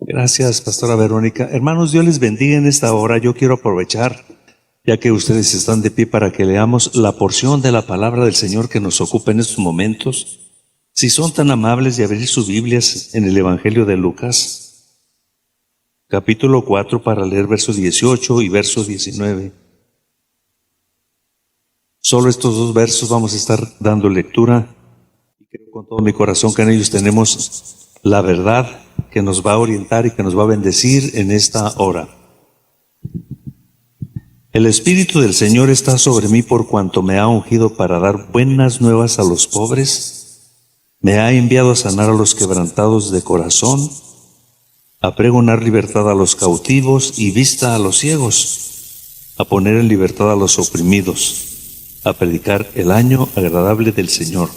Gracias, Pastora Verónica. Hermanos, Dios les bendiga en esta hora. Yo quiero aprovechar, ya que ustedes están de pie, para que leamos la porción de la palabra del Señor que nos ocupa en estos momentos. Si son tan amables de abrir sus Biblias en el Evangelio de Lucas, capítulo 4, para leer versos 18 y versos 19. Solo estos dos versos vamos a estar dando lectura, y creo con todo mi corazón que en ellos tenemos la verdad que nos va a orientar y que nos va a bendecir en esta hora. El Espíritu del Señor está sobre mí por cuanto me ha ungido para dar buenas nuevas a los pobres. Me ha enviado a sanar a los quebrantados de corazón, a pregonar libertad a los cautivos y vista a los ciegos, a poner en libertad a los oprimidos, a predicar el año agradable del Señor.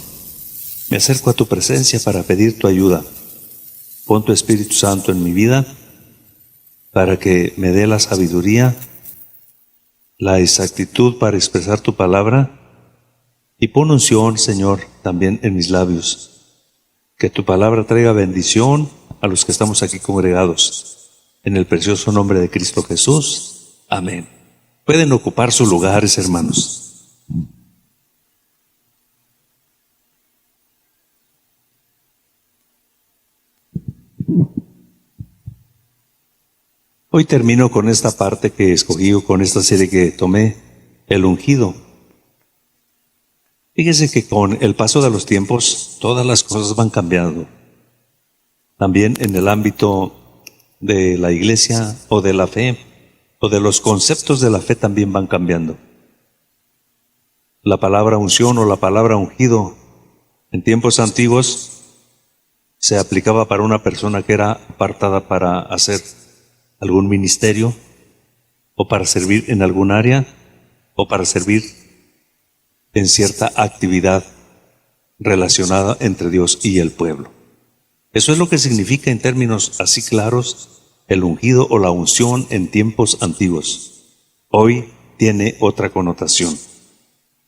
Me acerco a tu presencia para pedir tu ayuda. Pon tu Espíritu Santo en mi vida para que me dé la sabiduría, la exactitud para expresar tu palabra, y pon unción, Señor, también en mis labios. Que tu palabra traiga bendición a los que estamos aquí congregados. En el precioso nombre de Cristo Jesús. Amén. Pueden ocupar sus lugares, hermanos. Hoy termino con esta parte que escogí, con esta serie que tomé, el ungido. Fíjese que con el paso de los tiempos, todas las cosas van cambiando. También en el ámbito de la iglesia o de la fe, o de los conceptos de la fe también van cambiando. La palabra unción o la palabra ungido, en tiempos antiguos, se aplicaba para una persona que era apartada para hacer algún ministerio, o para servir en algún área, o para servir en cierta actividad relacionada entre Dios y el pueblo. Eso es lo que significa en términos así claros el ungido o la unción en tiempos antiguos. Hoy tiene otra connotación.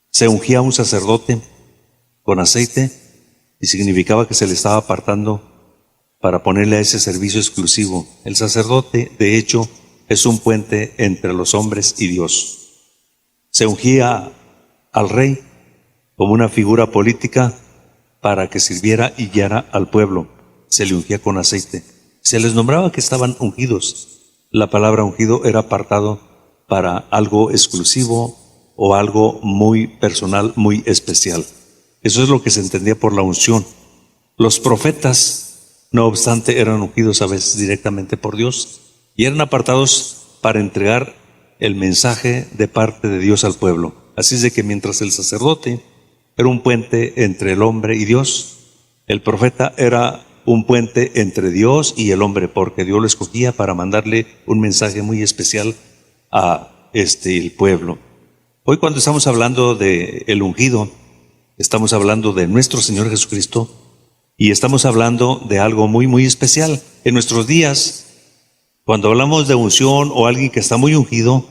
Se ungía a un sacerdote con aceite y significaba que se le estaba apartando para ponerle a ese servicio exclusivo. El sacerdote, de hecho, es un puente entre los hombres y Dios. Se ungía al rey como una figura política para que sirviera y guiara al pueblo. Se le ungía con aceite. Se les nombraba que estaban ungidos. La palabra ungido era apartado para algo exclusivo o algo muy personal, muy especial. Eso es lo que se entendía por la unción. Los profetas, no obstante, eran ungidos a veces directamente por Dios y eran apartados para entregar el mensaje de parte de Dios al pueblo. Así es de que mientras el sacerdote era un puente entre el hombre y Dios, el profeta era un puente entre Dios y el hombre, porque Dios lo escogía para mandarle un mensaje muy especial a el pueblo. Hoy, cuando estamos hablando de el ungido, estamos hablando de nuestro Señor Jesucristo. Y estamos hablando de algo muy, muy especial. En nuestros días, cuando hablamos de unción o alguien que está muy ungido,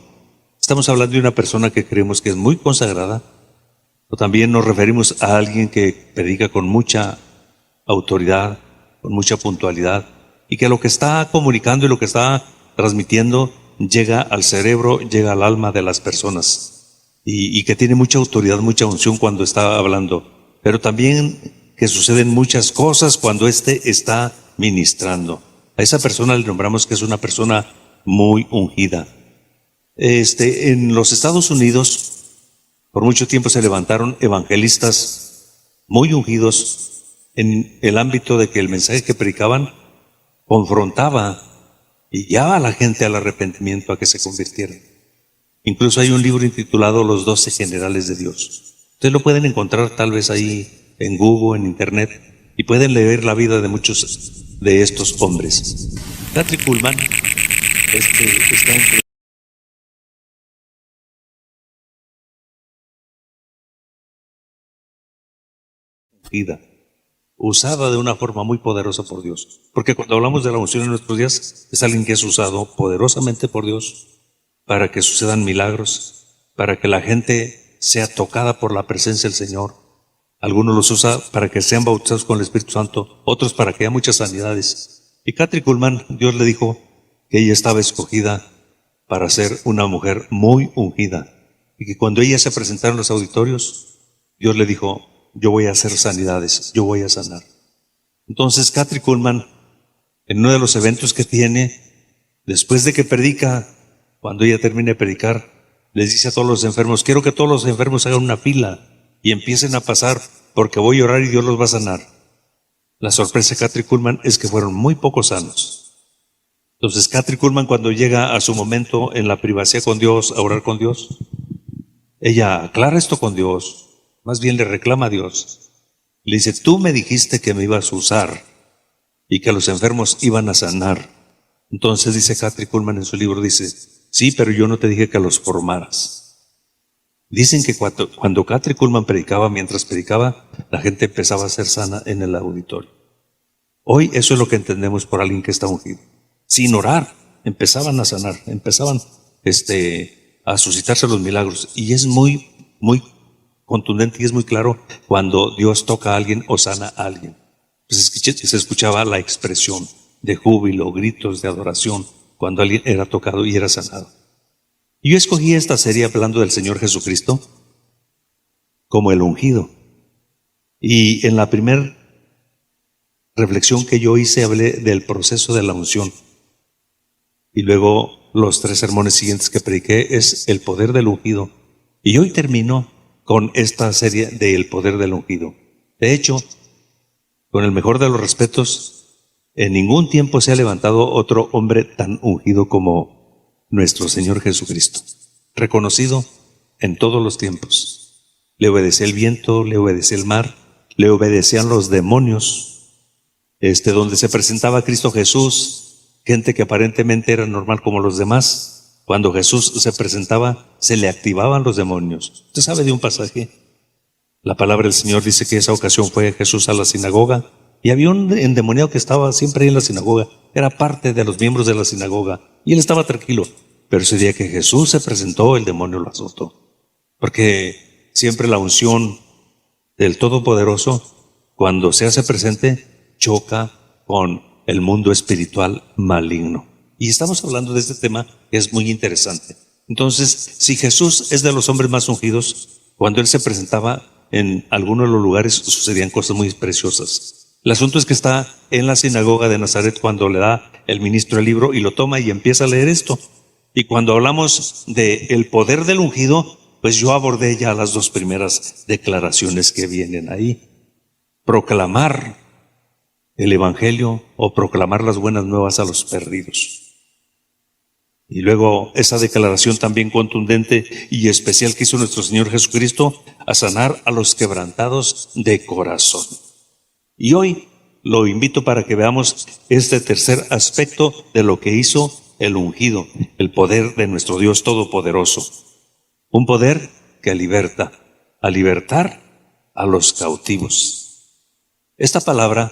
estamos hablando de una persona que creemos que es muy consagrada, o también nos referimos a alguien que predica con mucha autoridad, con mucha puntualidad, y que lo que está comunicando y lo que está transmitiendo llega al cerebro, llega al alma de las personas, y que tiene mucha autoridad, mucha unción cuando está hablando. Pero también que suceden muchas cosas cuando está ministrando. A esa persona le nombramos que es una persona muy ungida. En los Estados Unidos, por mucho tiempo se levantaron evangelistas muy ungidos en el ámbito de que el mensaje que predicaban confrontaba y guiaba a la gente al arrepentimiento, a que se convirtieran. Incluso hay un libro intitulado Los 12 Generales de Dios. Ustedes lo pueden encontrar tal vez ahí en Google, en Internet, y pueden leer la vida de muchos de estos hombres. Kathryn Kuhlman está entre vida, usada de una forma muy poderosa por Dios. Porque cuando hablamos de la unción en nuestros días, es alguien que es usado poderosamente por Dios para que sucedan milagros, para que la gente sea tocada por la presencia del Señor. Algunos los usa para que sean bautizados con el Espíritu Santo, otros para que haya muchas sanidades. Y Kathryn Kuhlman, Dios le dijo que ella estaba escogida para ser una mujer muy ungida. Y que cuando ella se presentara en los auditorios, Dios le dijo, yo voy a hacer sanidades, yo voy a sanar. Entonces Kathryn Kuhlman, en uno de los eventos que tiene, después de que predica, cuando ella termine de predicar, les dice a todos los enfermos, quiero que todos los enfermos hagan una fila y empiecen a pasar, porque voy a orar y Dios los va a sanar. La sorpresa de Kathryn Kuhlman es que fueron muy pocos sanos. Entonces Kathryn Kuhlman, cuando llega a su momento en la privacidad con Dios, a orar con Dios, ella aclara esto con Dios, más bien le reclama a Dios. Le dice, tú me dijiste que me ibas a usar y que los enfermos iban a sanar. Entonces dice Kathryn Kuhlman en su libro, dice, sí, pero yo no te dije que los formaras. Dicen que cuando Kathryn Kuhlman predicaba, mientras predicaba, la gente empezaba a ser sana en el auditorio. Hoy eso es lo que entendemos por alguien que está ungido. Sin orar, empezaban a sanar, empezaban a suscitarse los milagros. Y es muy, muy contundente y es muy claro cuando Dios toca a alguien o sana a alguien. Pues se escuchaba la expresión de júbilo, gritos de adoración, cuando alguien era tocado y era sanado. Y yo escogí esta serie hablando del Señor Jesucristo como el ungido. Y en la primera reflexión que yo hice hablé del proceso de la unción. Y luego los 3 sermones siguientes que prediqué es el poder del ungido. Y hoy termino con esta serie del poder del ungido. De hecho, con el mejor de los respetos, en ningún tiempo se ha levantado otro hombre tan ungido como nuestro Señor Jesucristo, reconocido en todos los tiempos. Le obedecía el viento, le obedecía el mar, le obedecían los demonios. Donde se presentaba Cristo Jesús, gente que aparentemente era normal como los demás, cuando Jesús se presentaba, se le activaban los demonios. ¿Usted sabe de un pasaje? La palabra del Señor dice que esa ocasión fue Jesús a la sinagoga y había un endemoniado que estaba siempre ahí en la sinagoga. Era parte de los miembros de la sinagoga y él estaba tranquilo. Pero ese día que Jesús se presentó, el demonio lo azotó. Porque siempre la unción del Todopoderoso, cuando se hace presente, choca con el mundo espiritual maligno. Y estamos hablando de este tema que es muy interesante. Entonces, si Jesús es de los hombres más ungidos, cuando Él se presentaba en algunos de los lugares sucedían cosas muy preciosas. El asunto es que está en la sinagoga de Nazaret cuando le da el ministro el libro y lo toma y empieza a leer esto. Y cuando hablamos del poder del ungido, pues yo abordé ya las 2 primeras declaraciones que vienen ahí. Proclamar el evangelio o proclamar las buenas nuevas a los perdidos. Y luego esa declaración también contundente y especial que hizo nuestro Señor Jesucristo a sanar a los quebrantados de corazón. Y hoy lo invito para que veamos este tercer aspecto de lo que hizo el ungido, el poder de nuestro Dios Todopoderoso. Un poder que liberta, a libertar a los cautivos. Esta palabra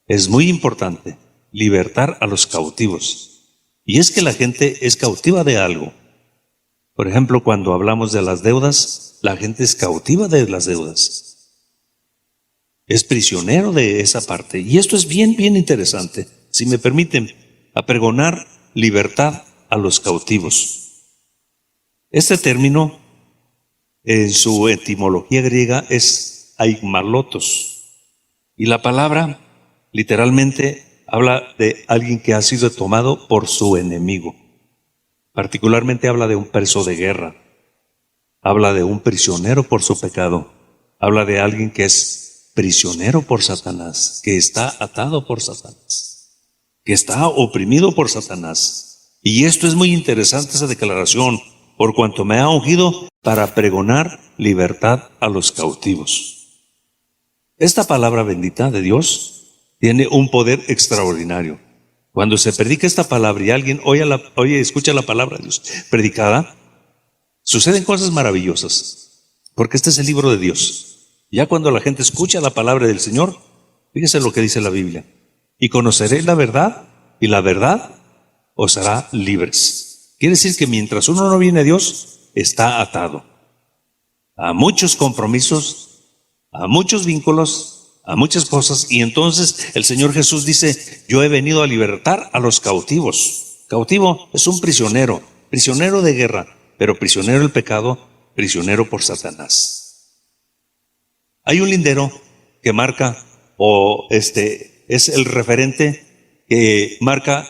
es muy importante, libertar a los cautivos. Y es que la gente es cautiva de algo. Por ejemplo, cuando hablamos de las deudas, la gente es cautiva de las deudas. Es prisionero de esa parte. Y esto es bien, bien interesante. Si me permiten, a pregonar libertad a los cautivos. Este término, en su etimología griega, es aigmalotos. Y la palabra, literalmente, habla de alguien que ha sido tomado por su enemigo. Particularmente habla de un preso de guerra. Habla de un prisionero por su pecado. Habla de alguien que es prisionero por Satanás, que está atado por Satanás, que está oprimido por Satanás. Y esto es muy interesante, esa declaración, por cuanto me ha ungido para pregonar libertad a los cautivos. Esta palabra bendita de Dios tiene un poder extraordinario. Cuando se predica esta palabra y alguien escucha la palabra de Dios predicada, suceden cosas maravillosas, porque este es el libro de Dios. Ya cuando la gente escucha la palabra del Señor, fíjese lo que dice la Biblia: y conoceréis la verdad, y la verdad os hará libres. Quiere decir que mientras uno no viene a Dios, está atado a muchos compromisos, a muchos vínculos, a muchas cosas. Y entonces el Señor Jesús dice: yo he venido a libertar a los cautivos. Cautivo es un prisionero, prisionero de guerra, pero prisionero del pecado, prisionero por Satanás. Hay un lindero que marca, es el referente que marca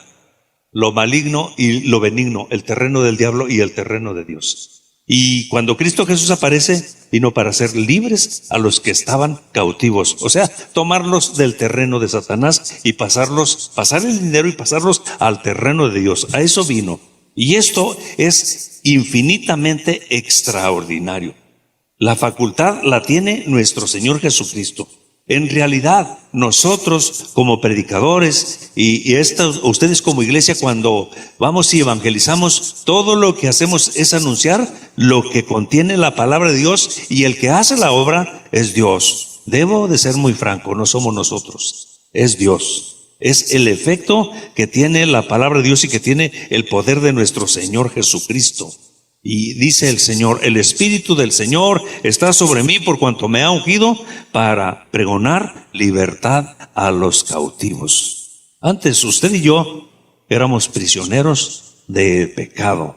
lo maligno y lo benigno, el terreno del diablo y el terreno de Dios. Y cuando Cristo Jesús aparece, vino para hacer libres a los que estaban cautivos. O sea, tomarlos del terreno de Satanás y pasar el dinero y pasarlos al terreno de Dios. A eso vino. Y esto es infinitamente extraordinario. La facultad la tiene nuestro Señor Jesucristo. En realidad, nosotros como predicadores y ustedes como iglesia, cuando vamos y evangelizamos, todo lo que hacemos es anunciar lo que contiene la palabra de Dios, y el que hace la obra es Dios. Debo de ser muy franco, no somos nosotros, es Dios. Es el efecto que tiene la palabra de Dios y que tiene el poder de nuestro Señor Jesucristo. Y dice el Señor: el Espíritu del Señor está sobre mí, por cuanto me ha ungido para pregonar libertad a los cautivos. Antes usted y yo éramos prisioneros de pecado,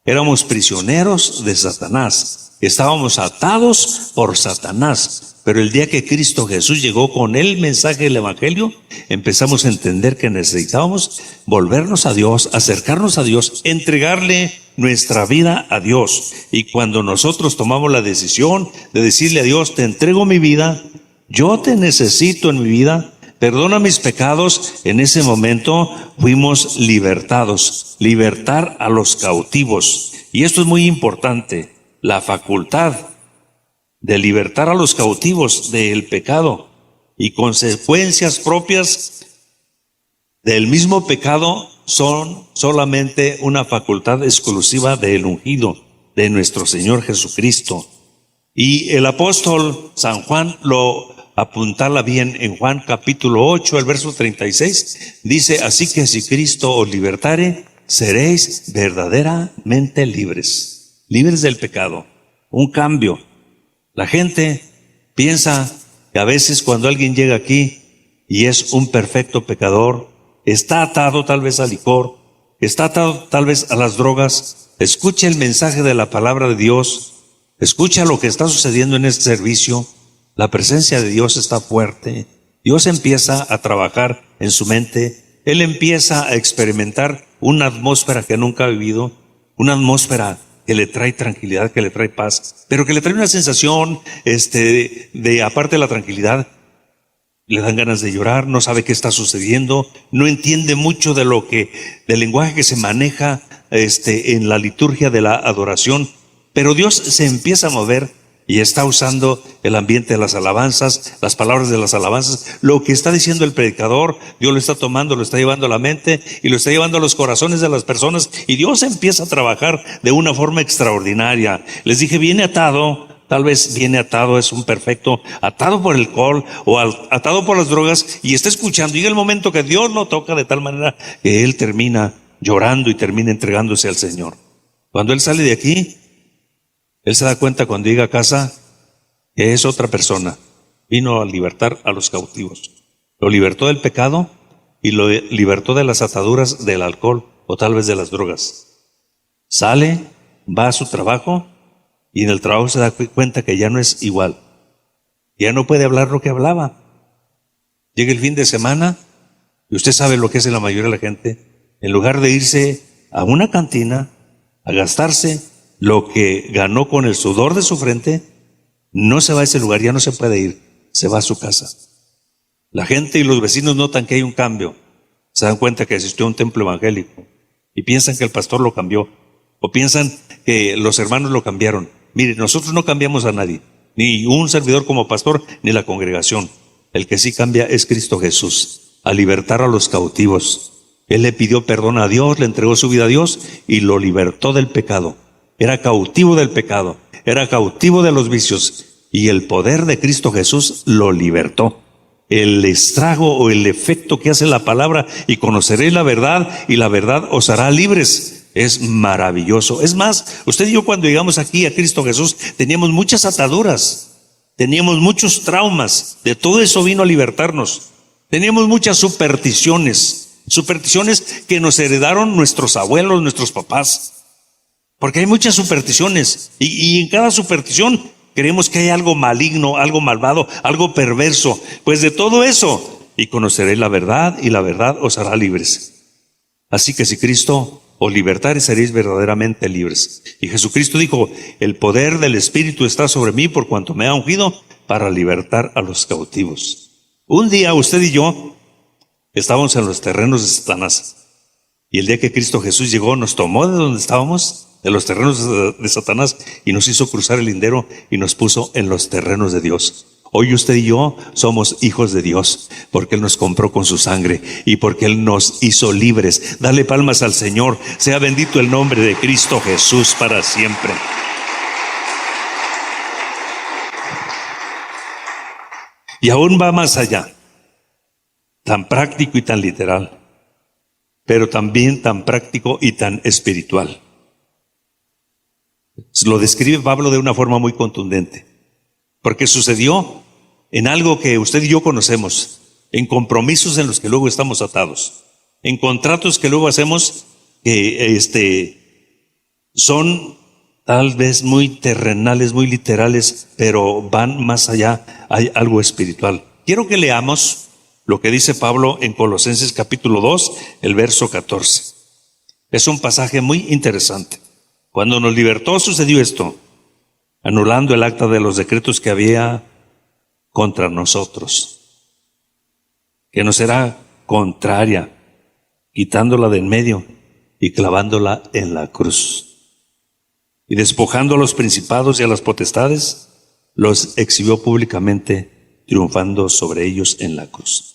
éramos prisioneros de Satanás, estábamos atados por Satanás. Pero el día que Cristo Jesús llegó con el mensaje del Evangelio, empezamos a entender que necesitábamos volvernos a Dios, acercarnos a Dios, entregarle nuestra vida a Dios. Y cuando nosotros tomamos la decisión de decirle a Dios: te entrego mi vida, yo te necesito en mi vida, perdona mis pecados, en ese momento fuimos libertados. Libertar a los cautivos. Y esto es muy importante, la facultad de libertar a los cautivos del pecado y consecuencias propias del mismo pecado son solamente una facultad exclusiva del ungido, de nuestro Señor Jesucristo. Y el apóstol San Juan lo apuntala bien en Juan capítulo 8, el verso 36, dice: así que si Cristo os libertare, seréis verdaderamente libres, libres del pecado. Un cambio. La gente piensa que a veces cuando alguien llega aquí y es un perfecto pecador, está atado tal vez al licor, está atado tal vez a las drogas. Escucha el mensaje de la palabra de Dios, escucha lo que está sucediendo en este servicio. La presencia de Dios está fuerte. Dios empieza a trabajar en su mente. Él empieza a experimentar una atmósfera que nunca ha vivido, una atmósfera que le trae tranquilidad, que le trae paz, pero que le trae una sensación aparte de la tranquilidad, le dan ganas de llorar, no sabe qué está sucediendo, no entiende mucho del lenguaje que se maneja en la liturgia de la adoración, pero Dios se empieza a mover y está usando el ambiente de las alabanzas, las palabras de las alabanzas, lo que está diciendo el predicador. Dios lo está tomando, lo está llevando a la mente y lo está llevando a los corazones de las personas, y Dios empieza a trabajar de una forma extraordinaria. Les dije, viene atado. Tal vez viene atado, es un perfecto, atado por el alcohol o atado por las drogas, y está escuchando. Llega el momento que Dios lo toca de tal manera que él termina llorando y termina entregándose al Señor. Cuando él sale de aquí, él se da cuenta cuando llega a casa que es otra persona. Vino a libertar a los cautivos. Lo libertó del pecado y lo libertó de las ataduras del alcohol o tal vez de las drogas. Sale, va a su trabajo, y en el trabajo se da cuenta que ya no es igual. Ya no puede hablar lo que hablaba. Llega el fin de semana y usted sabe lo que es en la mayoría de la gente. En lugar de irse a una cantina a gastarse lo que ganó con el sudor de su frente, no se va a ese lugar, ya no se puede ir, se va a su casa. La gente y los vecinos notan que hay un cambio. Se dan cuenta que asistió a un templo evangélico y piensan que el pastor lo cambió, o piensan que los hermanos lo cambiaron. Mire, nosotros no cambiamos a nadie, ni un servidor como pastor, ni la congregación. El que sí cambia es Cristo Jesús, a libertar a los cautivos. Él le pidió perdón a Dios, le entregó su vida a Dios y lo libertó del pecado. Era cautivo del pecado, era cautivo de los vicios, y el poder de Cristo Jesús lo libertó. El estrago o el efecto que hace la palabra: y conoceréis la verdad, y la verdad os hará libres, es maravilloso. Es más, usted y yo cuando llegamos aquí a Cristo Jesús teníamos muchas ataduras, Teníamos muchos traumas. De todo eso vino a libertarnos. Teníamos muchas supersticiones. Supersticiones que nos heredaron nuestros abuelos, nuestros papás. Porque hay muchas supersticiones. Y en cada superstición creemos que hay algo maligno, algo malvado, algo perverso. Pues de todo eso, y conoceréis la verdad, y la verdad os hará libres. Así que si Cristo os libertare, seréis verdaderamente libres. Y Jesucristo dijo: el poder del Espíritu está sobre mí por cuanto me ha ungido para libertar a los cautivos. Un día usted y yo estábamos en los terrenos de Satanás. Y el día que Cristo Jesús llegó, nos tomó de donde estábamos, de los terrenos de Satanás, y nos hizo cruzar el lindero y nos puso en los terrenos de Dios. Hoy usted y yo somos hijos de Dios, porque Él nos compró con su sangre y porque Él nos hizo libres. Dale palmas al Señor. Sea bendito el nombre de Cristo Jesús para siempre. Y aún va más allá, tan práctico y tan literal, pero también tan práctico y tan espiritual. Lo describe Pablo de una forma muy contundente, porque sucedió en algo que usted y yo conocemos, en compromisos en los que luego estamos atados, en contratos que luego hacemos que son tal vez muy terrenales, muy literales, pero van más allá, hay algo espiritual. Quiero que leamos lo que dice Pablo en Colosenses capítulo 2, el verso 14. Es un pasaje muy interesante. Cuando nos libertó sucedió esto, anulando el acta de los decretos que había contra nosotros, que nos era contraria, quitándola de en medio y clavándola en la cruz. Y despojando a los principados y a las potestades, los exhibió públicamente, triunfando sobre ellos en la cruz.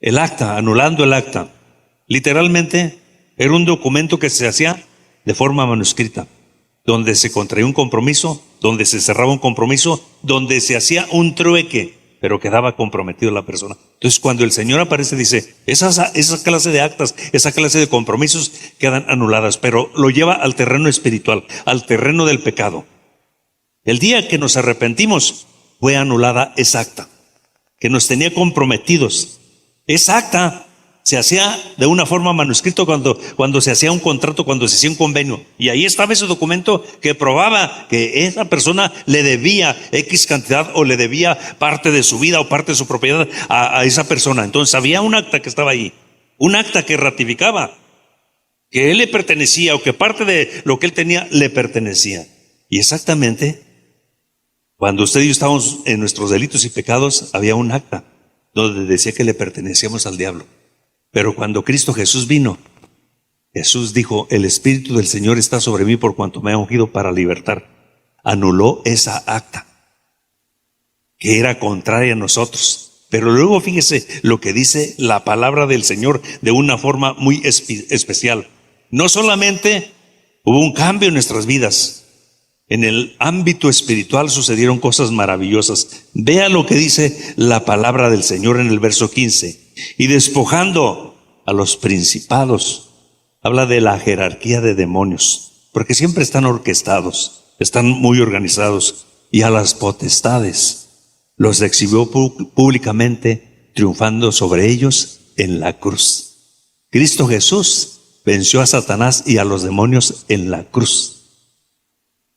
El acta, anulando el acta, literalmente era un documento que se hacía de forma manuscrita, donde se contraía un compromiso, donde se cerraba un compromiso, donde se hacía un trueque, pero quedaba comprometido la persona. Entonces, cuando el Señor aparece, dice, esa clase de actas, esa clase de compromisos quedan anuladas, pero lo lleva al terreno espiritual, al terreno del pecado. El día que nos arrepentimos, fue anulada esa acta, que nos tenía comprometidos. Esa acta se hacía de una forma manuscrita cuando se hacía un contrato, cuando se hacía un convenio. Y ahí estaba ese documento que probaba que esa persona le debía X cantidad o le debía parte de su vida o parte de su propiedad a esa persona. Entonces había un acta que estaba ahí, un acta que ratificaba que él le pertenecía o que parte de lo que él tenía le pertenecía. Y exactamente, cuando usted y yo estábamos en nuestros delitos y pecados, había un acta donde decía que le pertenecíamos al diablo. Pero cuando Cristo Jesús vino, Jesús dijo, el Espíritu del Señor está sobre mí por cuanto me ha ungido para libertar. Anuló esa acta que era contraria a nosotros. Pero luego fíjese lo que dice la palabra del Señor de una forma muy especial. No solamente hubo un cambio en nuestras vidas, en el ámbito espiritual sucedieron cosas maravillosas. Vea lo que dice la palabra del Señor en el verso 15. Y despojando a los principados, habla de la jerarquía de demonios, porque siempre están orquestados, están muy organizados. Y a las potestades los exhibió públicamente, triunfando sobre ellos en la cruz. Cristo Jesús venció a Satanás y a los demonios en la cruz.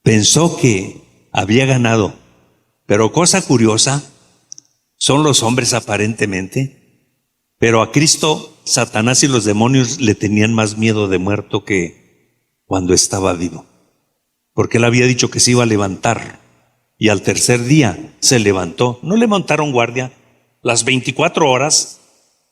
Pensó que había ganado, pero cosa curiosa, son los hombres aparentemente, pero a Cristo, Satanás y los demonios le tenían más miedo de muerto que cuando estaba vivo, porque él había dicho que se iba a levantar, y al tercer día se levantó. No le montaron guardia las 24 horas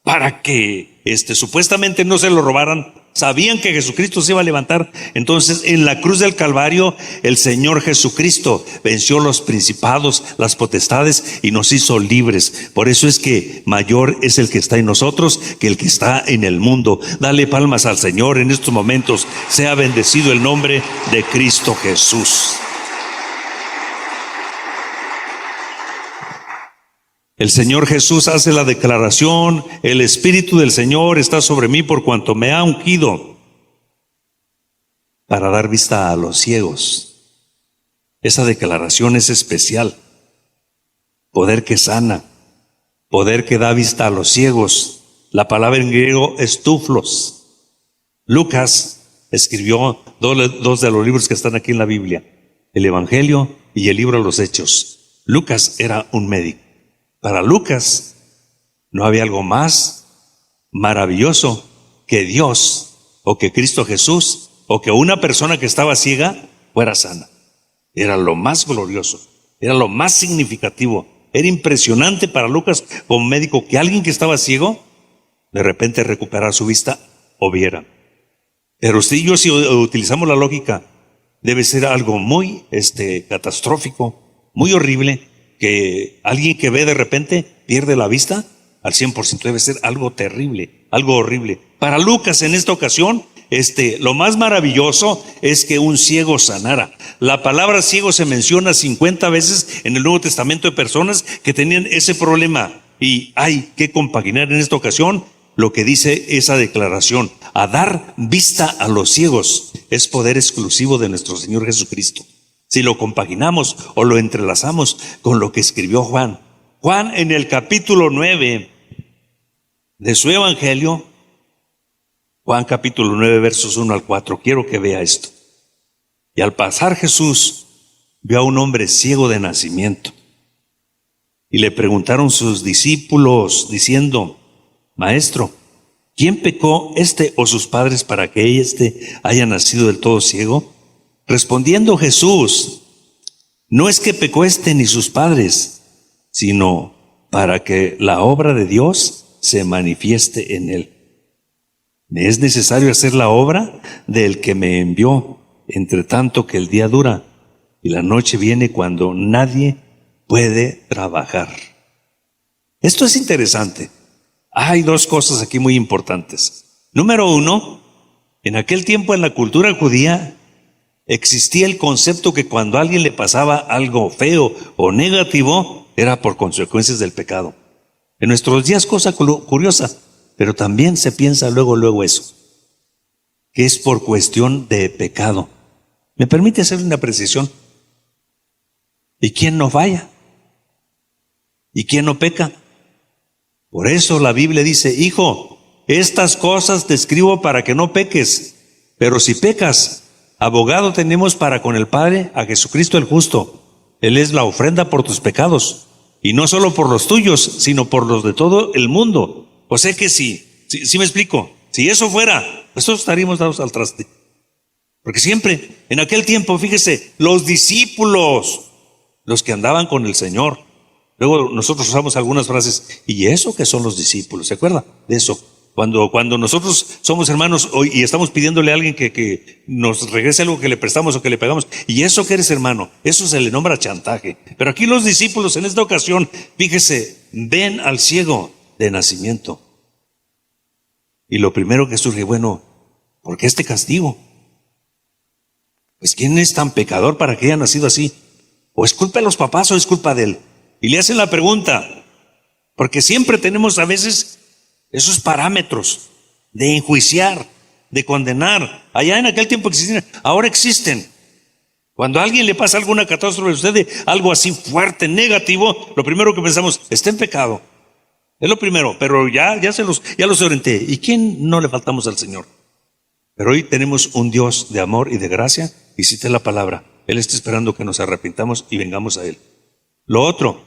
para que supuestamente no se lo robaran. Sabían que Jesucristo se iba a levantar. Entonces, en la cruz del Calvario, el Señor Jesucristo venció los principados, las potestades y nos hizo libres. Por eso es que mayor es el que está en nosotros que el que está en el mundo. Dale palmas al Señor en estos momentos. Sea bendecido el nombre de Cristo Jesús. El Señor Jesús hace la declaración, el Espíritu del Señor está sobre mí por cuanto me ha ungido para dar vista a los ciegos. Esa declaración es especial. poder que sana, poder que da vista a los ciegos. La palabra en griego es tuflos. Lucas escribió dos de los libros que están aquí en la Biblia, el Evangelio y el libro de los Hechos. Lucas era un médico. Para Lucas no había algo más maravilloso que Dios o que Cristo Jesús o que una persona que estaba ciega fuera sana. Era lo más glorioso, era lo más significativo. Era impresionante para Lucas como médico que alguien que estaba ciego de repente recuperara su vista o viera. Pero usted y yo, si utilizamos la lógica, debe ser algo muy catastrófico, muy horrible, que alguien que ve de repente pierde la vista al 100%. Debe ser algo terrible, algo horrible. Para Lucas en esta ocasión, lo más maravilloso es que un ciego sanara. La palabra ciego se menciona 50 veces en el Nuevo Testamento de personas que tenían ese problema. Y hay que compaginar en esta ocasión lo que dice esa declaración. A dar vista a los ciegos es poder exclusivo de nuestro Señor Jesucristo. Si lo compaginamos o lo entrelazamos con lo que escribió Juan. Juan en el capítulo 9 de su Evangelio, Juan capítulo 9 versos 1 al 4, quiero que vea esto. Y al pasar Jesús vio a un hombre ciego de nacimiento. Y le preguntaron sus discípulos diciendo: Maestro, ¿quién pecó, o sus padres, para que haya nacido del todo ciego? Respondiendo Jesús: no es que pecó ni sus padres, sino para que la obra de Dios se manifieste en él. Me es necesario hacer la obra del que me envió, entre tanto que el día dura y la noche viene cuando nadie puede trabajar. Esto es interesante. Hay dos cosas aquí muy importantes. Número uno, en aquel tiempo en la cultura judía existía el concepto que cuando a alguien le pasaba algo feo o negativo, era por consecuencias del pecado. En nuestros días, cosa curiosa, pero también se piensa luego eso, que es por cuestión de pecado. ¿Me permite hacer una precisión? ¿Y quién no falla? ¿Y quién no peca? Por eso la Biblia dice: hijo, estas cosas te escribo para que no peques. Pero si pecas, abogado tenemos para con el Padre, a Jesucristo el justo. Él es la ofrenda por tus pecados, y no solo por los tuyos, sino por los de todo el mundo. O sea que sí me explico. Si eso fuera, pues todos estaríamos dados al traste. Porque siempre, en aquel tiempo, fíjese, los discípulos, los que andaban con el Señor. Luego nosotros usamos algunas frases: ¿y eso qué son los discípulos? ¿Se acuerda de eso? Cuando nosotros somos hermanos y estamos pidiéndole a alguien que nos regrese algo que le prestamos o que le pagamos, ¿y eso qué eres, hermano? Eso se le nombra chantaje. Pero aquí los discípulos en esta ocasión, fíjese, ven al ciego de nacimiento. Y lo primero que surge: bueno, ¿por qué este castigo? Pues ¿quién es tan pecador para que haya nacido así? ¿O es culpa de los papás o es culpa de él? Y le hacen la pregunta, porque siempre tenemos a veces esos parámetros de enjuiciar, de condenar. Allá en aquel tiempo existían, ahora existen. Cuando a alguien le pasa alguna catástrofe, sucede algo así fuerte, negativo, lo primero que pensamos: está en pecado. Es lo primero, pero ya los orienté. ¿Y quién no le faltamos al Señor? Pero hoy tenemos un Dios de amor y de gracia, y cité la palabra. Él está esperando que nos arrepintamos y vengamos a Él. Lo otro,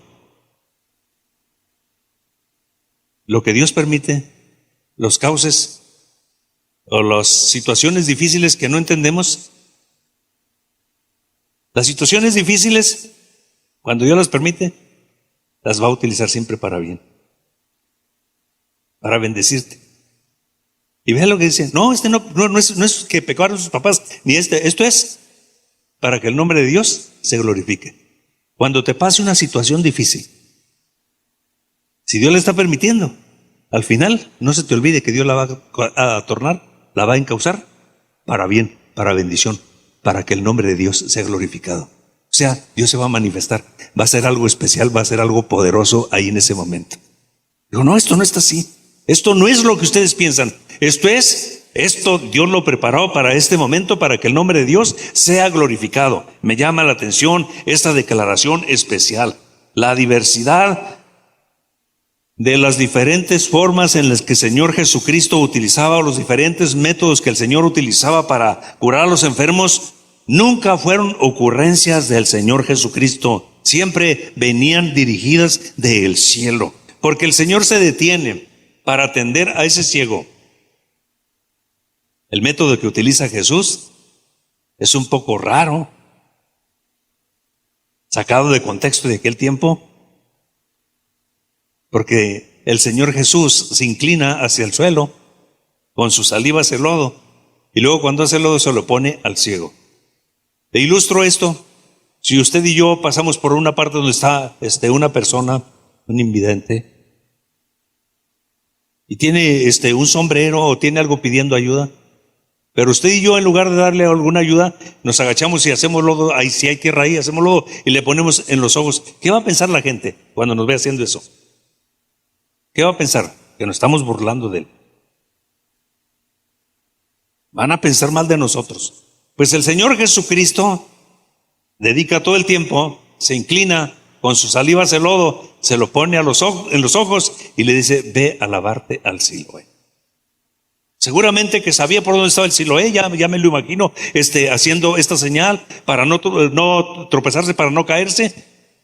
lo que Dios permite, los cauces o las situaciones difíciles que no entendemos, las situaciones difíciles, cuando Dios las permite, las va a utilizar siempre para bien, para bendecirte. Y vean lo que dice: no es que pecaron sus papás, ni esto es para que el nombre de Dios se glorifique. Cuando te pase una situación difícil, si Dios la está permitiendo, al final no se te olvide que Dios la va a tornar, la va a encauzar para bien, para bendición, para que el nombre de Dios sea glorificado. O sea, Dios se va a manifestar, va a ser algo especial, va a ser algo poderoso ahí en ese momento. Digo: no, esto no está así. Esto no es lo que ustedes piensan. Esto Dios lo preparó para este momento, para que el nombre de Dios sea glorificado. Me llama la atención esta declaración especial. la diversidad de las diferentes formas en las que el Señor Jesucristo utilizaba, los diferentes métodos que el Señor utilizaba para curar a los enfermos, nunca fueron ocurrencias del Señor Jesucristo. Siempre venían dirigidas del cielo, porque el Señor se detiene para atender a ese ciego. El método que utiliza Jesús es un poco raro, sacado de contexto de aquel tiempo, porque el Señor Jesús se inclina hacia el suelo, con su saliva hace lodo, y luego cuando hace lodo se lo pone al ciego. Te ilustro esto. Si usted y yo pasamos por una parte donde está una persona, un invidente, y tiene un sombrero o tiene algo pidiendo ayuda, pero usted y yo, en lugar de darle alguna ayuda, nos agachamos y hacemos lodo. Ahí, si hay tierra ahí, hacemos lodo y le ponemos en los ojos. ¿Qué va a pensar la gente cuando nos ve haciendo eso? ¿Qué va a pensar? Que nos estamos burlando de él. Van a pensar mal de nosotros. Pues el Señor Jesucristo dedica todo el tiempo, se inclina, con su saliva hace lodo, se lo pone en los ojos y le dice: ve a lavarte al Siloé. Seguramente que sabía por dónde estaba el Siloé, ya me lo imagino, haciendo esta señal para no tropezarse, para no caerse.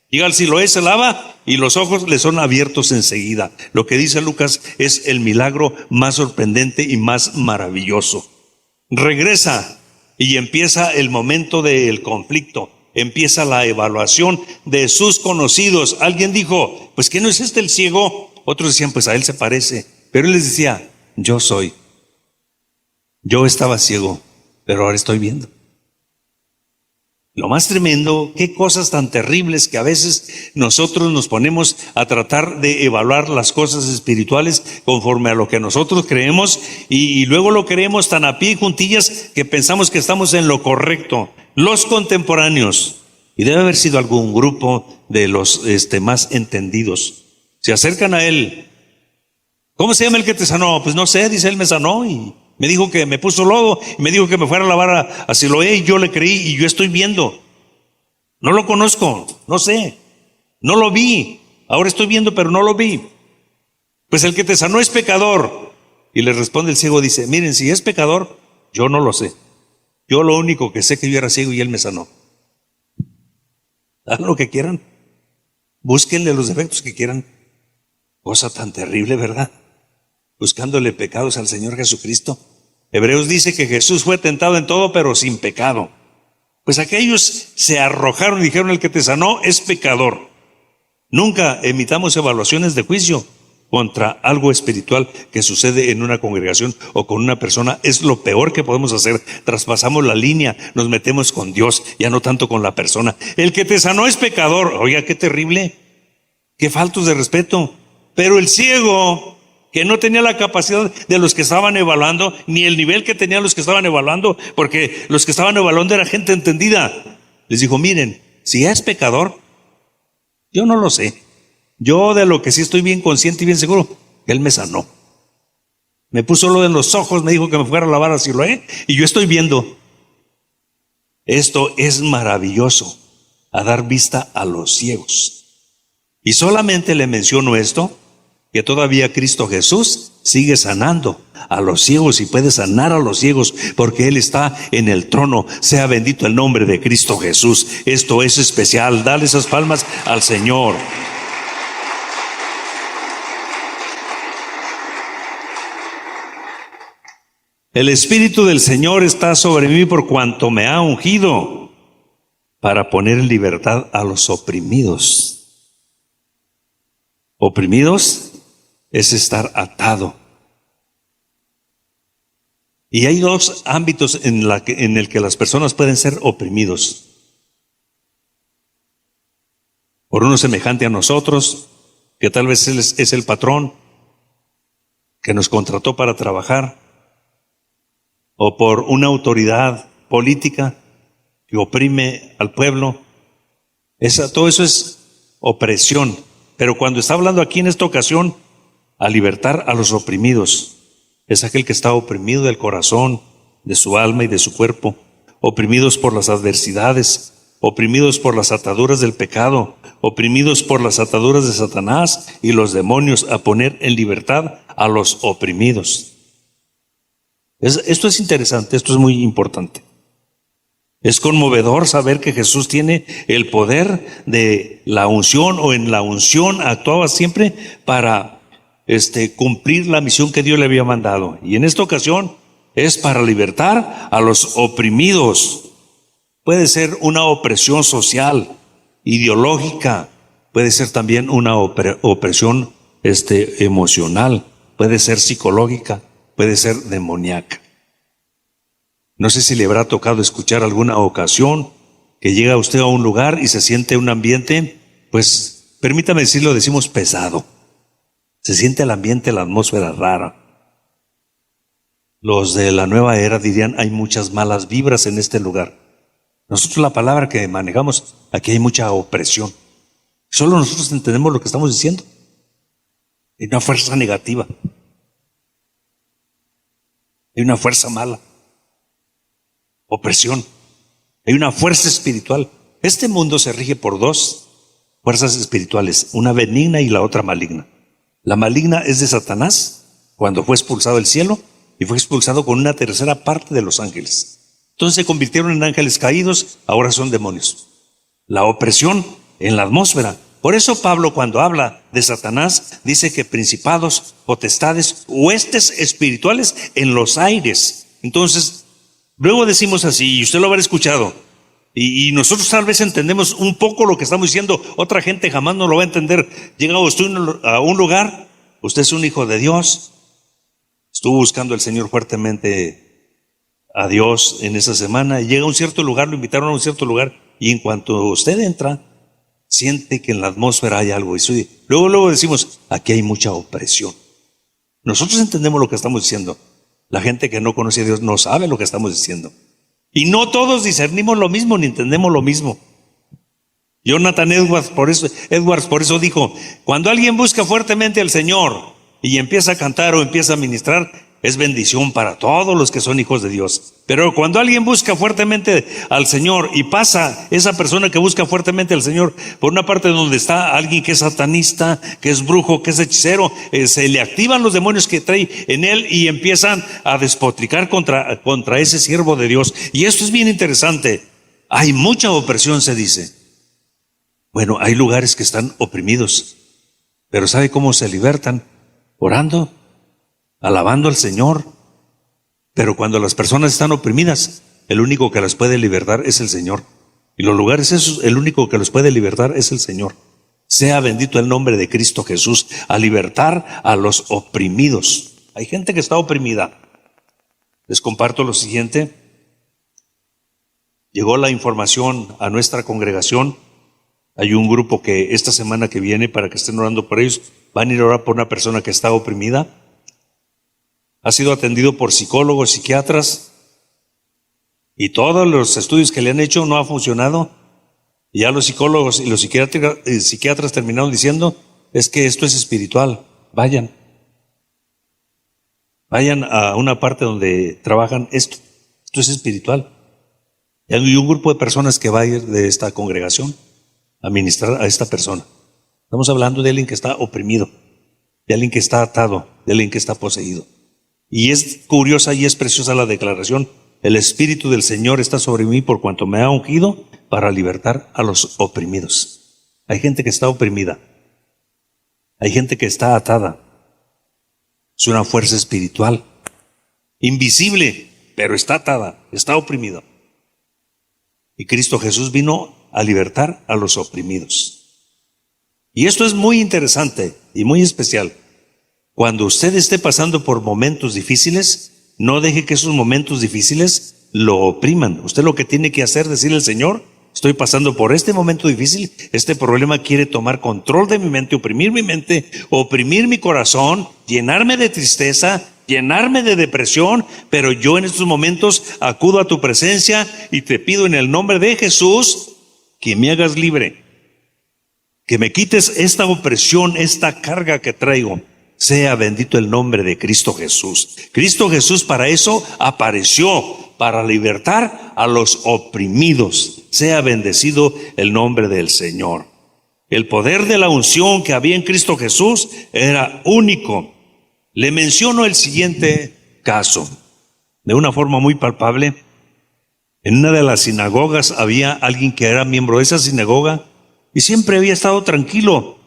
Llega al Siloé, se lava y los ojos le son abiertos enseguida. Lo que dice Lucas es el milagro más sorprendente y más maravilloso. Regresa y empieza el momento del conflicto. Empieza la evaluación de sus conocidos. Alguien dijo: pues ¿qué no es el ciego? Otros decían: pues a él se parece. Pero él les decía: yo soy. Yo estaba ciego, pero ahora estoy viendo. Lo más tremendo, qué cosas tan terribles que a veces nosotros nos ponemos a tratar de evaluar las cosas espirituales conforme a lo que nosotros creemos, y luego lo creemos tan a pie juntillas que pensamos que estamos en lo correcto. Los contemporáneos, y debe haber sido algún grupo de los más entendidos, se acercan a él. ¿Cómo se llama el que te sanó? Pues no sé, dice: él me sanó y me dijo que me puso lodo, y me dijo que me fuera a lavar a Siloé, y yo le creí, y yo estoy viendo. No lo conozco, no sé, no lo vi, ahora estoy viendo, pero no lo vi. Pues el que te sanó es pecador. Y le responde el ciego, dice: miren, si es pecador, yo no lo sé. Yo lo único que sé que yo era ciego y él me sanó. Hagan lo que quieran, búsquenle los defectos que quieran. Cosa tan terrible, ¿verdad? Buscándole pecados al Señor Jesucristo. Hebreos dice que Jesús fue tentado en todo, pero sin pecado. Pues aquellos se arrojaron y dijeron: el que te sanó es pecador. Nunca emitamos evaluaciones de juicio contra algo espiritual que sucede en una congregación o con una persona. Es lo peor que podemos hacer. Traspasamos la línea, nos metemos con Dios, ya no tanto con la persona. El que te sanó es pecador. Oiga, qué terrible, qué faltos de respeto. Pero el ciego, que no tenía la capacidad de los que estaban evaluando, ni el nivel que tenían los que estaban evaluando, porque los que estaban evaluando era gente entendida, les dijo: miren, si es pecador, yo no lo sé. Yo de lo que sí estoy bien consciente y bien seguro, que él me sanó. Me puso lo en los ojos, me dijo que me fuera a lavar a Siloé, y yo estoy viendo. Esto es maravilloso, a dar vista a los ciegos. Y solamente le menciono esto, que todavía Cristo Jesús sigue sanando a los ciegos y puede sanar a los ciegos porque Él está en el trono. Sea bendito el nombre de Cristo Jesús. Esto es especial. Dale esas palmas al Señor. El Espíritu del Señor está sobre mí por cuanto me ha ungido para poner en libertad a los oprimidos. Oprimidos es estar atado. Y hay dos ámbitos en el que las personas pueden ser oprimidos. Por uno semejante a nosotros, que tal vez es el patrón que nos contrató para trabajar, o por una autoridad política que oprime al pueblo. Todo eso es opresión. Pero cuando está hablando aquí en esta ocasión, a libertar a los oprimidos, es aquel que está oprimido del corazón, de su alma y de su cuerpo, oprimidos por las adversidades, oprimidos por las ataduras del pecado, oprimidos por las ataduras de Satanás y los demonios, a poner en libertad a los oprimidos. Esto es interesante, esto es muy importante. Es conmovedor saber que Jesús tiene el poder de la unción, o en la unción actuaba siempre para cumplir la misión que Dios le había mandado. Y en esta ocasión es para libertar a los oprimidos. Puede ser una opresión social, ideológica, puede ser también una opresión emocional, puede ser psicológica, puede ser demoníaca. No sé si le habrá tocado escuchar alguna ocasión que llega usted a un lugar y se siente un ambiente, pues permítame decirlo, decimos pesado. Se siente el ambiente, la atmósfera rara. Los de la nueva era dirían: hay muchas malas vibras en este lugar. Nosotros, la palabra que manejamos, aquí hay mucha opresión. Solo nosotros entendemos lo que estamos diciendo. Hay una fuerza negativa. Hay una fuerza mala. Opresión. Hay una fuerza espiritual. Este mundo se rige por dos fuerzas espirituales, una benigna y la otra maligna. La maligna es de Satanás, cuando fue expulsado del cielo, y fue expulsado con una tercera parte de los ángeles. Entonces se convirtieron en ángeles caídos, ahora son demonios. La opresión en la atmósfera. Por eso Pablo, cuando habla de Satanás, dice que principados, potestades, huestes espirituales en los aires. Entonces, luego decimos así, y usted lo habrá escuchado, y nosotros tal vez entendemos un poco lo que estamos diciendo, otra gente jamás no lo va a entender. Llega usted a un lugar, usted es un hijo de Dios, estuvo buscando al Señor fuertemente a Dios en esa semana, y llega a un cierto lugar, lo invitaron a un cierto lugar, y en cuanto usted entra, siente que en la atmósfera hay algo, y luego decimos: aquí hay mucha opresión. Nosotros entendemos lo que estamos diciendo. La gente que no conoce a Dios no sabe lo que estamos diciendo. Y no todos discernimos lo mismo, ni entendemos lo mismo. Jonathan Edwards por eso dijo: cuando alguien busca fuertemente al Señor y empieza a cantar o empieza a ministrar, es bendición para todos los que son hijos de Dios. Pero cuando alguien busca fuertemente al Señor y pasa esa persona que busca fuertemente al Señor por una parte donde está alguien que es satanista, que es brujo, que es hechicero, se le activan los demonios que trae en él y empiezan a despotricar contra ese siervo de Dios. Y esto es bien interesante. Hay mucha opresión, se dice. Bueno, hay lugares que están oprimidos, pero ¿sabe cómo se libertan? Orando, alabando al Señor. Pero cuando las personas están oprimidas, el único que las puede libertar es el Señor. Y los lugares esos, el único que los puede libertar es el Señor. Sea bendito el nombre de Cristo Jesús, a libertar a los oprimidos. Hay gente que está oprimida. Les comparto lo siguiente. Llegó la información a nuestra congregación. Hay un grupo que esta semana que viene, para que estén orando por ellos, van a ir a orar por una persona que está oprimida. Ha sido atendido por psicólogos, psiquiatras, y todos los estudios que le han hecho no ha funcionado. Y ya los psicólogos y los psiquiatras terminaron diciendo: es que esto es espiritual, vayan a una parte donde trabajan esto es espiritual. Y hay un grupo de personas que va a ir de esta congregación a ministrar a esta persona. Estamos hablando de alguien que está oprimido, de alguien que está atado, de alguien que está poseído. Y es curiosa y es preciosa la declaración: el Espíritu del Señor está sobre mí por cuanto me ha ungido para libertar a los oprimidos. Hay gente que está oprimida, hay gente que está atada. Es una fuerza espiritual, invisible, pero está atada, está oprimida. Y Cristo Jesús vino a libertar a los oprimidos. Y esto es muy interesante y muy especial. Cuando usted esté pasando por momentos difíciles, no deje que esos momentos difíciles lo opriman. Usted lo que tiene que hacer es decirle al Señor: estoy pasando por este momento difícil, este problema quiere tomar control de mi mente, oprimir mi corazón, llenarme de tristeza, llenarme de depresión, pero yo en estos momentos acudo a tu presencia y te pido en el nombre de Jesús que me hagas libre, que me quites esta opresión, esta carga que traigo. Sea bendito el nombre de Cristo Jesús. Cristo Jesús para eso apareció, para libertar a los oprimidos. Sea bendecido el nombre del Señor. El poder de la unción que había en Cristo Jesús era único. Le menciono el siguiente caso. De una forma muy palpable, en una de las sinagogas había alguien que era miembro de esa sinagoga y siempre había estado tranquilo.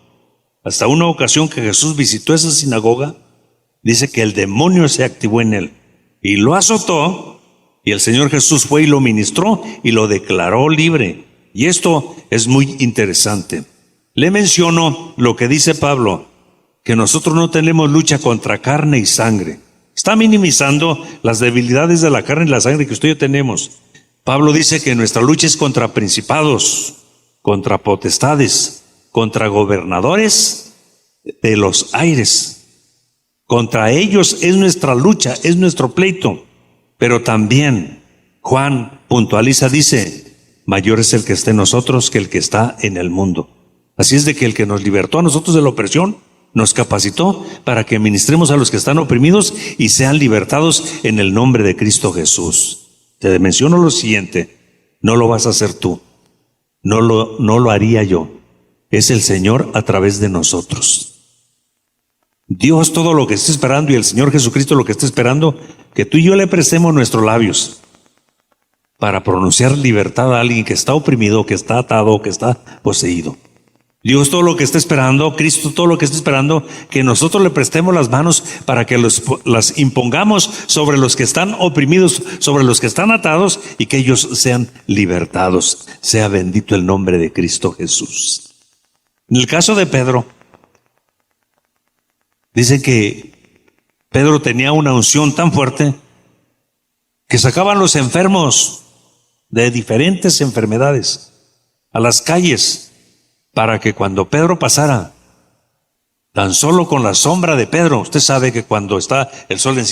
Hasta una ocasión que Jesús visitó esa sinagoga, dice que el demonio se activó en él y lo azotó, y el Señor Jesús fue y lo ministró y lo declaró libre. Y esto es muy interesante. Le menciono lo que dice Pablo, que nosotros no tenemos lucha contra carne y sangre. Está minimizando las debilidades de la carne y la sangre que usted y yo tenemos. Pablo dice que nuestra lucha es contra principados, contra potestades, contra gobernadores de los aires. Contra ellos es nuestra lucha, es nuestro pleito. Pero también Juan puntualiza, dice, mayor es el que está en nosotros que el que está en el mundo. Así es de que el que nos libertó a nosotros de la opresión, nos capacitó para que ministremos a los que están oprimidos y sean libertados en el nombre de Cristo Jesús. Te menciono lo siguiente, no lo vas a hacer tú, no lo haría yo, es el Señor a través de nosotros. Dios todo lo que está esperando y el Señor Jesucristo lo que está esperando, que tú y yo le prestemos nuestros labios para pronunciar libertad a alguien que está oprimido, que está atado, que está poseído. Dios todo lo que está esperando, Cristo todo lo que está esperando, que nosotros le prestemos las manos para que las impongamos sobre los que están oprimidos, sobre los que están atados, y que ellos sean libertados. Sea bendito el nombre de Cristo Jesús. En el caso de Pedro, dice que Pedro tenía una unción tan fuerte que sacaban los enfermos de diferentes enfermedades a las calles, para que cuando Pedro pasara, tan solo con la sombra de Pedro, usted sabe que cuando está el sol en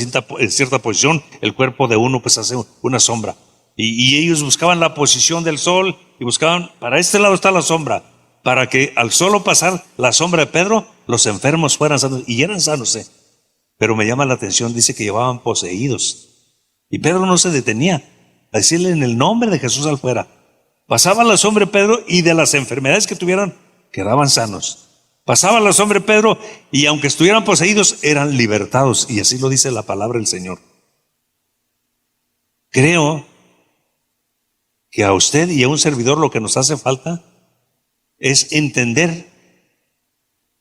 cierta posición, el cuerpo de uno pues hace una sombra. Y ellos buscaban la posición del sol y buscaban, para este lado está la sombra, para que al solo pasar la sombra de Pedro, los enfermos fueran sanos, y eran sanos. Pero me llama la atención, dice que llevaban poseídos. Y Pedro no se detenía a decirle en el nombre de Jesús al fuera. Pasaba la sombra de Pedro y de las enfermedades que tuvieran, quedaban sanos. Pasaba la sombra de Pedro y aunque estuvieran poseídos, eran libertados. Y así lo dice la palabra del Señor. Creo que a usted y a un servidor lo que nos hace falta es entender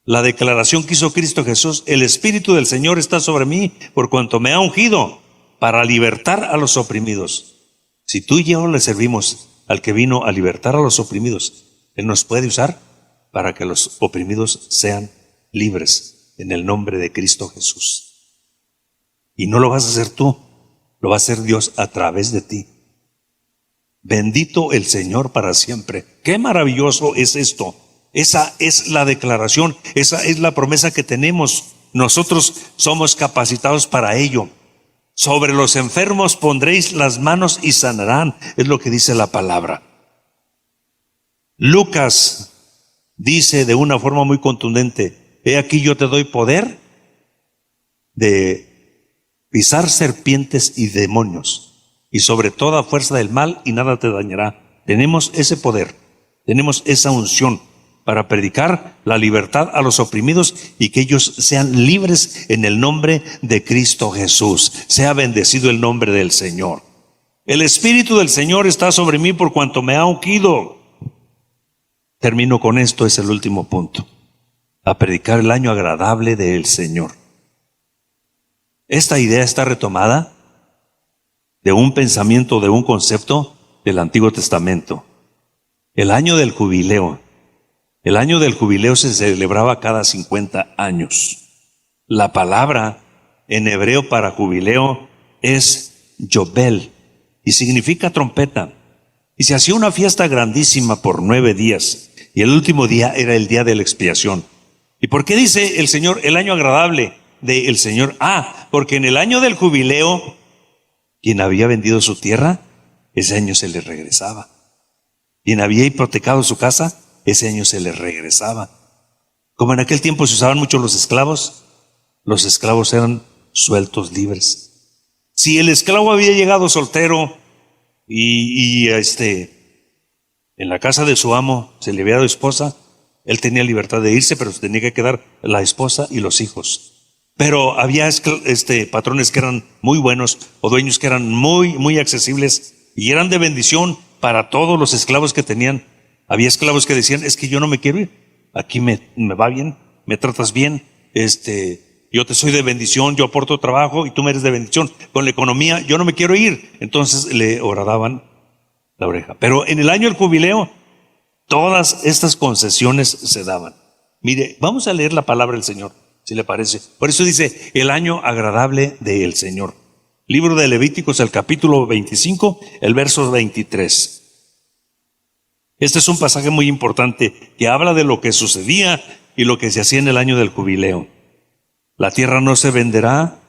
la declaración que hizo Cristo Jesús. El Espíritu del Señor está sobre mí por cuanto me ha ungido para libertar a los oprimidos. Si tú y yo le servimos al que vino a libertar a los oprimidos, Él nos puede usar para que los oprimidos sean libres en el nombre de Cristo Jesús. Y no lo vas a hacer tú, lo va a hacer Dios a través de ti. Bendito el Señor para siempre. Qué maravilloso es esto. Esa es la declaración, esa es la promesa que tenemos. Nosotros somos capacitados para ello. Sobre los enfermos pondréis las manos y sanarán, es lo que dice la palabra. Lucas dice de una forma muy contundente, he aquí yo te doy poder de pisar serpientes y demonios, y sobre toda fuerza del mal, y nada te dañará. Tenemos ese poder, tenemos esa unción para predicar la libertad a los oprimidos y que ellos sean libres en el nombre de Cristo Jesús. Sea bendecido el nombre del Señor. El Espíritu del Señor está sobre mí por cuanto me ha ungido. Termino con esto, es el último punto. A predicar el año agradable del Señor. Esta idea está retomada de un pensamiento, de un concepto del Antiguo Testamento. El año del jubileo. El año del jubileo se celebraba cada 50 años. La palabra en hebreo para jubileo es yobel y significa trompeta. Y se hacía una fiesta grandísima por 9 días y el último día era el día de la expiación. ¿Y por qué dice el Señor el año agradable del Señor? Porque en el año del jubileo, quien había vendido su tierra, ese año se le regresaba. Quien había hipotecado su casa, ese año se les regresaba. Como en aquel tiempo se usaban mucho los esclavos eran sueltos libres. Si el esclavo había llegado soltero y en la casa de su amo se le había dado esposa, Él tenía libertad de irse, pero se tenía que quedar la esposa y los hijos. Pero había patrones que eran muy buenos, o dueños que eran muy accesibles y eran de bendición para todos los esclavos que tenían. Había esclavos que decían: es que yo no me quiero ir, aquí me va bien, me tratas bien, yo te soy de bendición, yo aporto trabajo y tú me eres de bendición con la economía, yo no me quiero ir. Entonces le horadaban la oreja. Pero en el año del jubileo, todas estas concesiones se daban. Mire, vamos a leer la palabra del Señor, si le parece. Por eso dice: el año agradable del Señor. Libro de Levíticos, el capítulo 25, el verso 23. Este es un pasaje muy importante que habla de lo que sucedía y lo que se hacía en el año del jubileo. La tierra no se venderá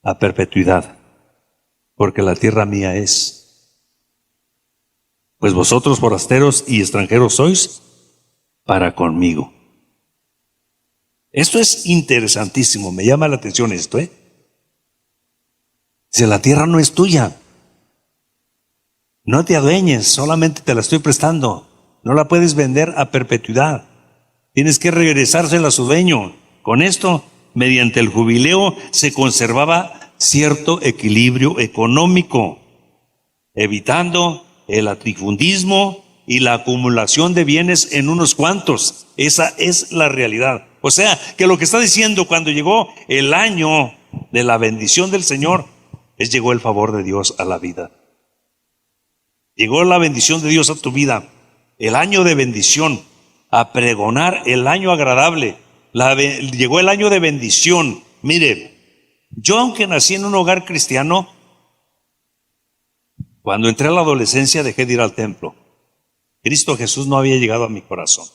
a perpetuidad, porque la tierra mía es. Pues vosotros forasteros y extranjeros sois para conmigo. Esto es interesantísimo, me llama la atención esto, Dice: la tierra no es tuya. No te adueñes, solamente te la estoy prestando. No la puedes vender a perpetuidad. Tienes que regresársela a su dueño. Con esto, mediante el jubileo, se conservaba cierto equilibrio económico, evitando el latifundismo y la acumulación de bienes en unos cuantos. Esa es la realidad. O sea, que lo que está diciendo, cuando llegó el año de la bendición del Señor, llegó el favor de Dios a la vida. Llegó la bendición de Dios a tu vida, el año de bendición, a pregonar el año agradable. Llegó el año de bendición. Mire, yo, aunque nací en un hogar cristiano, cuando entré a la adolescencia dejé de ir al templo. Cristo Jesús no había llegado a mi corazón.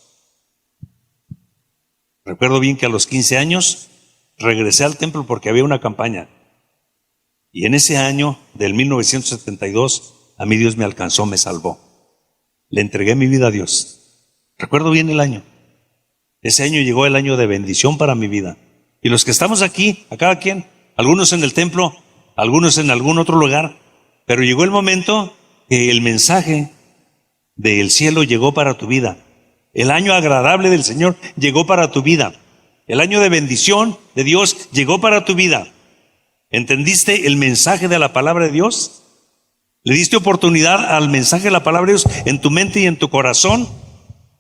Recuerdo bien que a los 15 años regresé al templo porque había una campaña. Y en ese año del 1972, a mí Dios me alcanzó, me salvó. Le entregué mi vida a Dios. Recuerdo bien el año. Ese año llegó el año de bendición para mi vida. Y los que estamos aquí, a cada quien, algunos en el templo, algunos en algún otro lugar, pero llegó el momento que el mensaje del cielo llegó para tu vida. El año agradable del Señor llegó para tu vida. El año de bendición de Dios llegó para tu vida. ¿Entendiste el mensaje de la palabra de Dios? ¿Le diste oportunidad al mensaje de la palabra de Dios en tu mente y en tu corazón?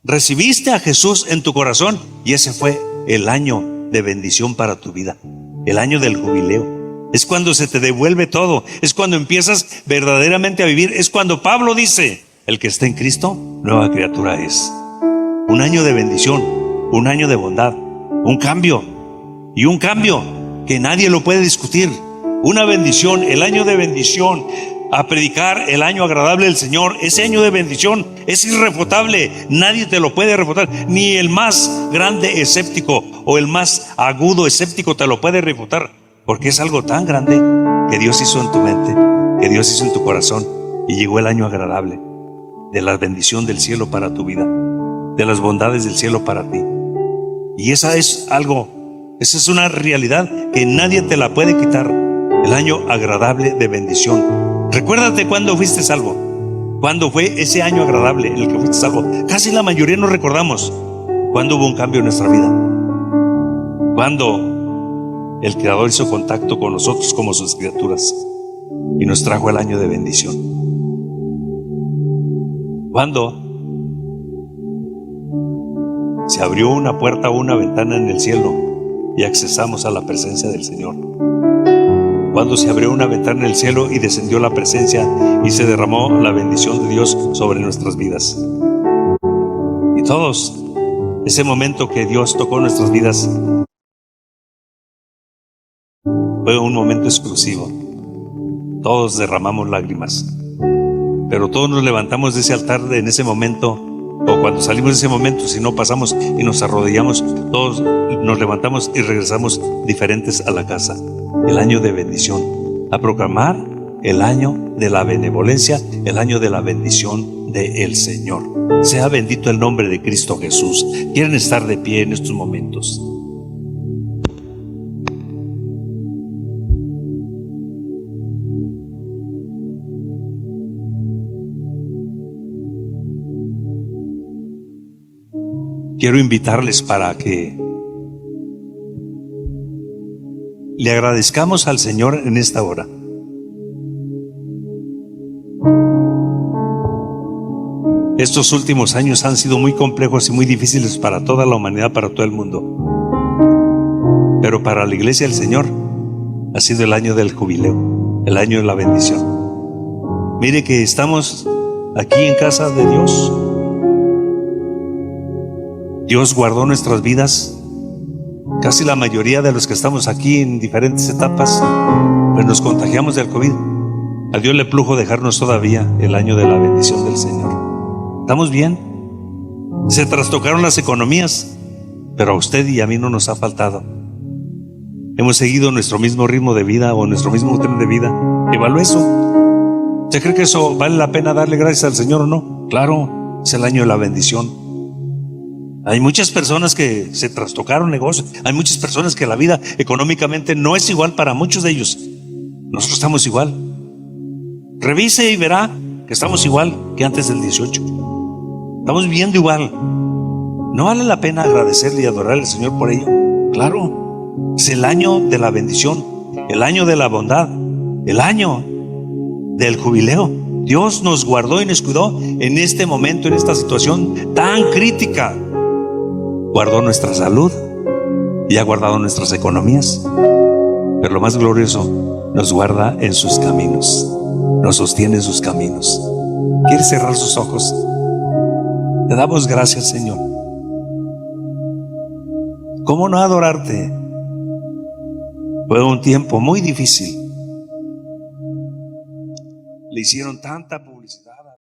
¿Recibiste a Jesús en tu corazón? Y ese fue el año de bendición para tu vida. El año del jubileo. Es cuando se te devuelve todo. Es cuando empiezas verdaderamente a vivir. Es cuando Pablo dice: el que está en Cristo, nueva criatura es. Un año de bendición, un año de bondad, un cambio. Y un cambio que nadie lo puede discutir. Una bendición, el año de bendición. A predicar el año agradable del Señor. Ese año de bendición es irrefutable. Nadie te lo puede refutar. Ni el más grande escéptico o el más agudo escéptico te lo puede refutar, porque es algo tan grande que Dios hizo en tu mente, que Dios hizo en tu corazón. Y llegó el año agradable de la bendición del cielo para tu vida, de las bondades del cielo para ti. Y esa es una realidad que nadie te la puede quitar. El año agradable de bendición. Recuérdate cuándo fuiste salvo. ¿Cuándo fue ese año agradable en el que fuiste salvo? Casi la mayoría no recordamos cuándo hubo un cambio en nuestra vida. Cuando el Creador hizo contacto con nosotros como sus criaturas y nos trajo el año de bendición. Cuando se abrió una puerta o una ventana en el cielo y accesamos a la presencia del Señor. Cuando se abrió una ventana en el cielo y descendió la presencia y se derramó la bendición de Dios sobre nuestras vidas. Y todos, ese momento que Dios tocó nuestras vidas fue un momento exclusivo. Todos derramamos lágrimas, pero todos nos levantamos de ese altar en ese momento, o cuando salimos de ese momento, si no pasamos y nos arrodillamos, todos nos levantamos y regresamos diferentes a la casa. El año de bendición, a proclamar el año de la benevolencia, el año de la bendición del Señor. Sea bendito el nombre de Cristo Jesús. ¿Quieren estar de pie en estos momentos? quiero invitarles para que le agradezcamos al Señor en esta hora. Estos últimos años han sido muy complejos y muy difíciles para toda la humanidad, para todo el mundo. Pero para la iglesia del Señor ha sido el año del jubileo, el año de la bendición. Mire que estamos aquí en casa de Dios. Dios guardó nuestras vidas. Casi la mayoría de los que estamos aquí en diferentes etapas, pues nos contagiamos del COVID. A Dios le plujo dejarnos todavía el año de la bendición del Señor. ¿Estamos bien? Se trastocaron las economías, pero a usted y a mí no nos ha faltado. Hemos seguido nuestro mismo ritmo de vida o nuestro mismo tren de vida. Evalúe eso. ¿Usted cree que eso vale la pena darle gracias al Señor o no? Claro, es el año de la bendición. Hay muchas personas que se trastocaron negocios. Hay muchas personas que la vida económicamente no es igual para muchos de ellos. Nosotros estamos igual. Revise y verá que estamos igual que antes del 18. Estamos viviendo igual. ¿No vale la pena agradecerle y adorarle al Señor por ello? Claro. Es el año de la bendición, el año de la bondad, el año del jubileo. Dios nos guardó y nos cuidó en este momento, en esta situación tan crítica. Guardó nuestra salud y ha guardado nuestras economías. Pero lo más glorioso, nos guarda en sus caminos, nos sostiene en sus caminos. ¿Quiere cerrar sus ojos? Te damos gracias, Señor. ¿Cómo no adorarte? Fue un tiempo muy difícil. Le hicieron tanta publicidad.